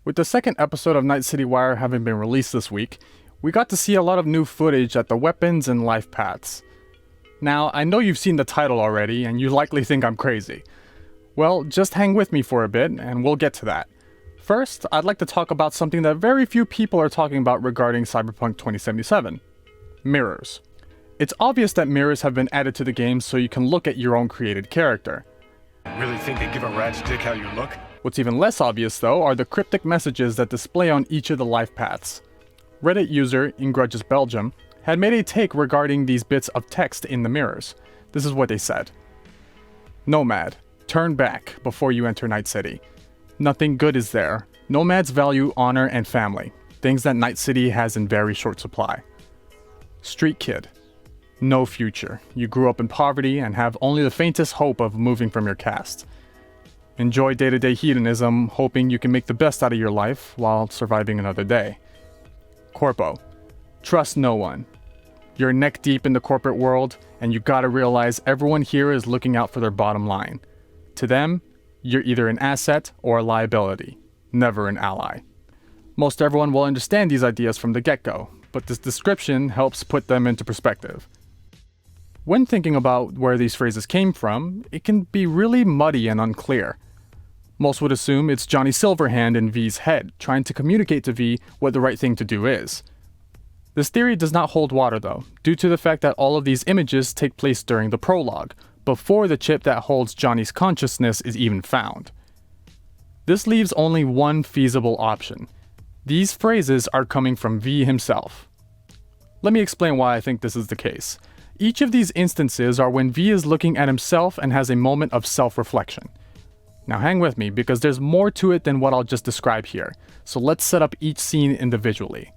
With the second episode of Night City Wire having been released this week, we got to see a lot of new footage at the weapons and life paths. Now, I know you've seen the title already, and you likely think I'm crazy. Well, just hang with me for a bit, and we'll get to that. First, I'd like to talk about something that very few people are talking about regarding Cyberpunk 2077. Mirrors. It's obvious that mirrors have been added to the game so you can look at your own created character. Really think they give a rat's dick how you look? What's even less obvious, though, are the cryptic messages that display on each of the life paths. Reddit user Ingrudges Belgium had made a take regarding these bits of text in the mirrors. This is what they said. Nomad, turn back before you enter Night City. Nothing good is there. Nomads value honor and family, things that Night City has in very short supply. Street kid, no future. You grew up in poverty and have only the faintest hope of moving from your caste. Enjoy day-to-day hedonism, hoping you can make the best out of your life while surviving another day. Corpo, trust no one. You're neck deep in the corporate world, and you gotta realize everyone here is looking out for their bottom line. To them, you're either an asset or a liability, never an ally. Most everyone will understand these ideas from the get-go, but this description helps put them into perspective. When thinking about where these phrases came from, it can be really muddy and unclear. Most would assume it's Johnny Silverhand in V's head, trying to communicate to V what the right thing to do is. This theory does not hold water though, due to the fact that all of these images take place during the prologue, before the chip that holds Johnny's consciousness is even found. This leaves only one feasible option. These phrases are coming from V himself. Let me explain why I think this is the case. Each of these instances are when V is looking at himself and has a moment of self-reflection. Now hang with me, because there's more to it than what I'll just describe here, so let's set up each scene individually.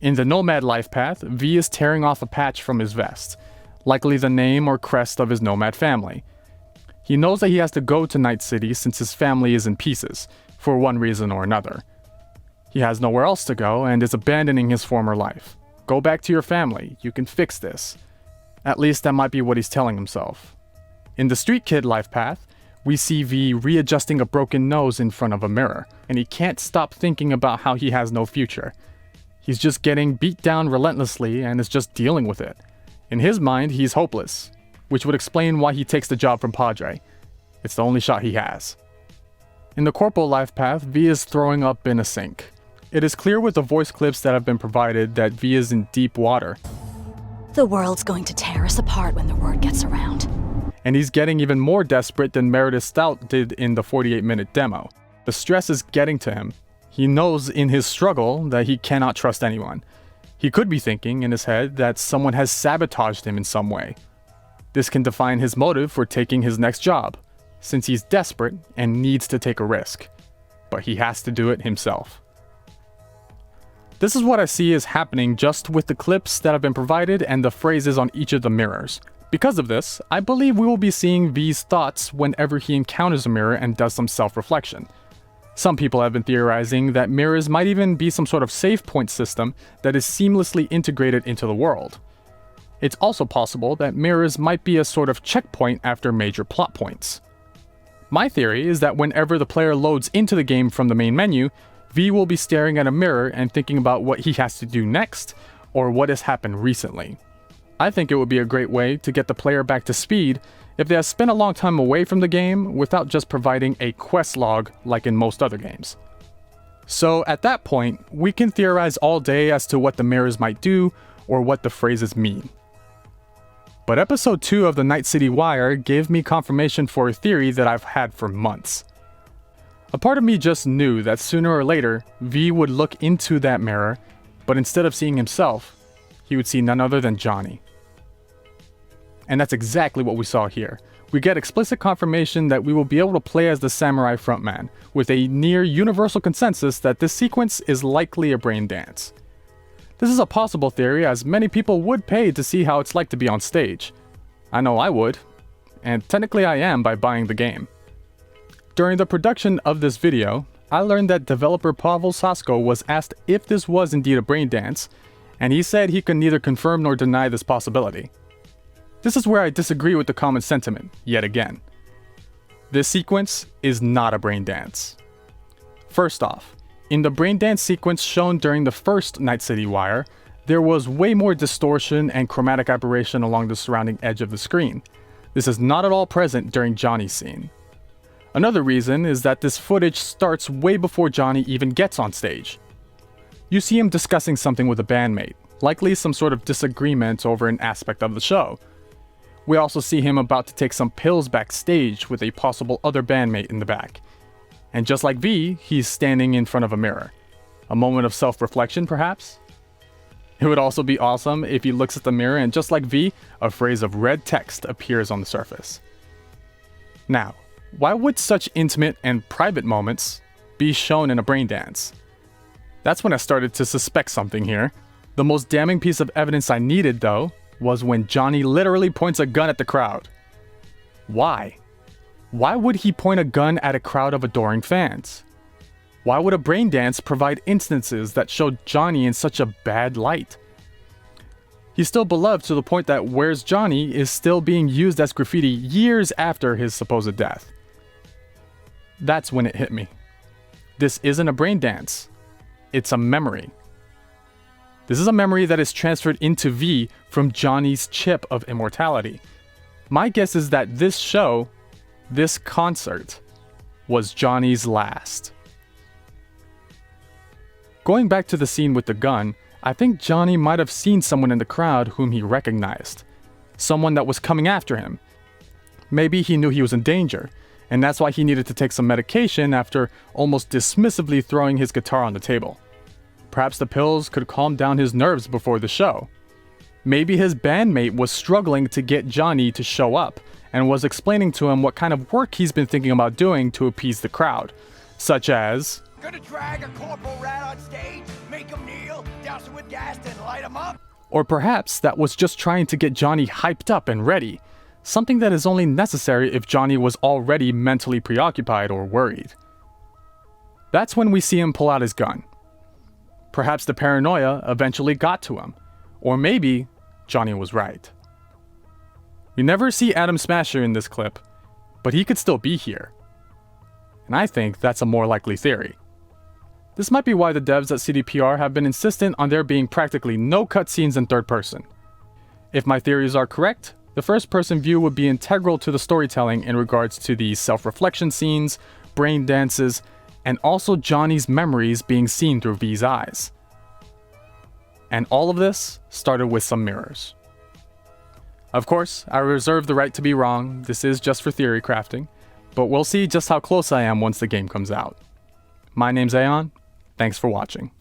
In the Nomad life path, V is tearing off a patch from his vest, likely the name or crest of his Nomad family. He knows that he has to go to Night City since his family is in pieces, for one reason or another. He has nowhere else to go and is abandoning his former life. Go back to your family, you can fix this. At least that might be what he's telling himself. In the Street Kid life path, we see V readjusting a broken nose in front of a mirror, and he can't stop thinking about how he has no future. He's just getting beat down relentlessly and is just dealing with it. In his mind, he's hopeless, which would explain why he takes the job from Padre. It's the only shot he has. In the Corpo life path, V is throwing up in a sink. It is clear with the voice clips that have been provided that V is in deep water. The world's going to tear us apart when the word gets around. And he's getting even more desperate than Meredith Stout did in the 48-minute demo. The stress is getting to him. He knows in his struggle that he cannot trust anyone. He could be thinking in his head that someone has sabotaged him in some way. This can define his motive for taking his next job, since he's desperate and needs to take a risk. But he has to do it himself. This is what I see as happening just with the clips that have been provided and the phrases on each of the mirrors. Because of this, I believe we will be seeing V's thoughts whenever he encounters a mirror and does some self-reflection. Some people have been theorizing that mirrors might even be some sort of save point system that is seamlessly integrated into the world. It's also possible that mirrors might be a sort of checkpoint after major plot points. My theory is that whenever the player loads into the game from the main menu, V will be staring at a mirror and thinking about what he has to do next, or what has happened recently. I think it would be a great way to get the player back to speed if they have spent a long time away from the game without just providing a quest log like in most other games. So at that point, we can theorize all day as to what the mirrors might do or what the phrases mean. But episode 2 of the Night City Wire gave me confirmation for a theory that I've had for months. A part of me just knew that sooner or later, V would look into that mirror, but instead of seeing himself, he would see none other than Johnny. And that's exactly what we saw here. We get explicit confirmation that we will be able to play as the samurai frontman, with a near universal consensus that this sequence is likely a Braindance. This is a possible theory, as many people would pay to see how it's like to be on stage. I know I would, and technically I am by buying the game. During the production of this video, I learned that developer Pavel Sasko was asked if this was indeed a Braindance, and he said he could neither confirm nor deny this possibility. This is where I disagree with the common sentiment, yet again. This sequence is not a Braindance. First off, In the Braindance sequence shown during the first Night City Wire, there was way more distortion and chromatic aberration along the surrounding edge of the screen. This is not at all present during Johnny's scene. Another reason is that this footage starts way before Johnny even gets on stage. You see him discussing something with a bandmate, likely some sort of disagreement over an aspect of the show. We also see him about to take some pills backstage with a possible other bandmate in the back. And just like V, he's standing in front of a mirror. A moment of self-reflection, perhaps? It would also be awesome if he looks at the mirror and just like V, a phrase of red text appears on the surface. Now, why would such intimate and private moments be shown in a Braindance? That's when I started to suspect something here. The most damning piece of evidence I needed, though, was when Johnny literally points a gun at the crowd. Why? Why would he point a gun at a crowd of adoring fans? Why would a Braindance provide instances that showed Johnny in such a bad light? He's still beloved to the point that Where's Johnny is still being used as graffiti years after his supposed death. That's when it hit me. This isn't a Braindance. It's a memory. This is a memory that is transferred into V from Johnny's chip of immortality. My guess is that this show, this concert, was Johnny's last. Going back to the scene with the gun, I think Johnny might have seen someone in the crowd whom he recognized. Someone that was coming after him. Maybe he knew he was in danger, and that's why he needed to take some medication after almost dismissively throwing his guitar on the table. Perhaps the pills could calm down his nerves before the show. Maybe his bandmate was struggling to get Johnny to show up, and was explaining to him what kind of work he's been thinking about doing to appease the crowd, such as, "Gonna drag a corporal rat on stage, make him kneel, douse him with gas, then light him up." Or perhaps that was just trying to get Johnny hyped up and ready, something that is only necessary if Johnny was already mentally preoccupied or worried. That's when we see him pull out his gun. Perhaps the paranoia eventually got to him, or maybe Johnny was right. We never see Adam Smasher in this clip, but he could still be here. And I think that's a more likely theory. This might be why the devs at CDPR have been insistent on there being practically no cutscenes in third person. If my theories are correct, the first person view would be integral to the storytelling in regards to the self-reflection scenes, brain dances, and also Johnny's memories being seen through V's eyes. And all of this started with some mirrors. Of course, I reserve the right to be wrong, this is just for theory crafting, but we'll see just how close I am once the game comes out. My name's Aeon, thanks for watching.